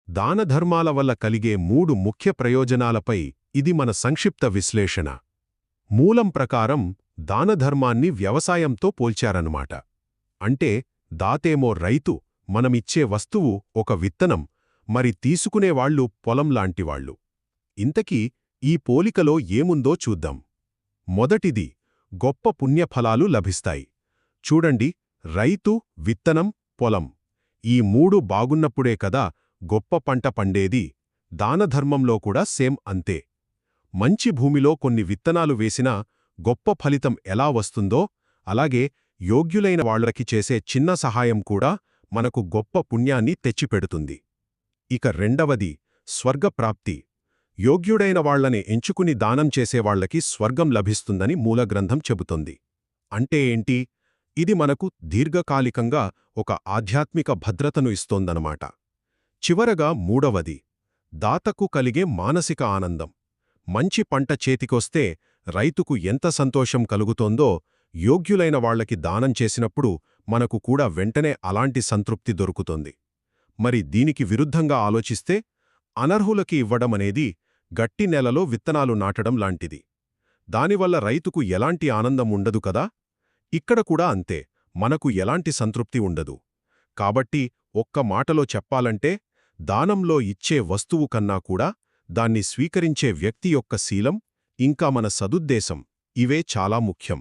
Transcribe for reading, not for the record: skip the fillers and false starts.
దానధర్మాల వల్ల కలిగే 3 ముఖ్య ప్రయోజనాలపై ఇది మన సంక్షిప్త విశ్లేషణ. మూలం ప్రకారం దానధర్మాన్ని వ్యవసాయంతో పోల్చారన్నమాట. అంటే దాతేమో రైతు, మనమిచ్చే వస్తువు ఒక విత్తనం, మరి తీసుకునేవాళ్లు పొలంలాంటివాళ్లు. ఇంతకీ ఈ పోలికలో ఏముందో చూద్దాం. మొదటిది, గొప్ప పుణ్యఫలాలు లభిస్తాయి. చూడండి, రైతు, విత్తనం, పొలం, ఈ 3 బాగున్నప్పుడే కదా గొప్ప పంట పండేది. దానధర్మంలో కూడా సేమ్ అంతే. మంచి భూమిలో కొన్ని విత్తనాలు వేసినా గొప్ప ఫలితం ఎలా వస్తుందో, అలాగే యోగ్యులైన వాళ్లకి చేసే చిన్న సహాయం కూడా మనకు గొప్ప పుణ్యాన్ని తెచ్చిపెడుతుంది. ఇక రెండవది, స్వర్గప్రాప్తి. యోగ్యుడైన వాళ్లని ఎంచుకుని దానం చేసేవాళ్లకి స్వర్గం లభిస్తుందని మూలగ్రంథం చెబుతోంది. అంటే ఏంటి? ఇది మనకు దీర్ఘకాలికంగా ఒక ఆధ్యాత్మిక భద్రతను ఇస్తోందన్నమాట. చివరగా మూడవది, దాతకు కలిగే మానసిక ఆనందం. మంచి పంట చేతికొస్తే రైతుకు ఎంత సంతోషం కలుగుతోందో, యోగ్యులైన వాళ్లకి దానం చేసినప్పుడు మనకు కూడా వెంటనే అలాంటి సంతృప్తి దొరుకుతోంది. మరి దీనికి విరుద్ధంగా ఆలోచిస్తే, అనర్హులకి ఇవ్వడమనేది గట్టి నెలలో విత్తనాలు నాటడం లాంటిది. దానివల్ల రైతుకు ఎలాంటి ఆనందం ఉండదు కదా. ఇక్కడ కూడా అంతే, మనకు ఎలాంటి సంతృప్తి ఉండదు. కాబట్టి ఒక్క మాటలో చెప్పాలంటే, దానంలో ఇచ్చే వస్తువు కన్నా కూడా దాన్ని స్వీకరించే వ్యక్తి యొక్క శీలం, ఇంకా మన సదుద్దేశం, ఇవే చాలా ముఖ్యం.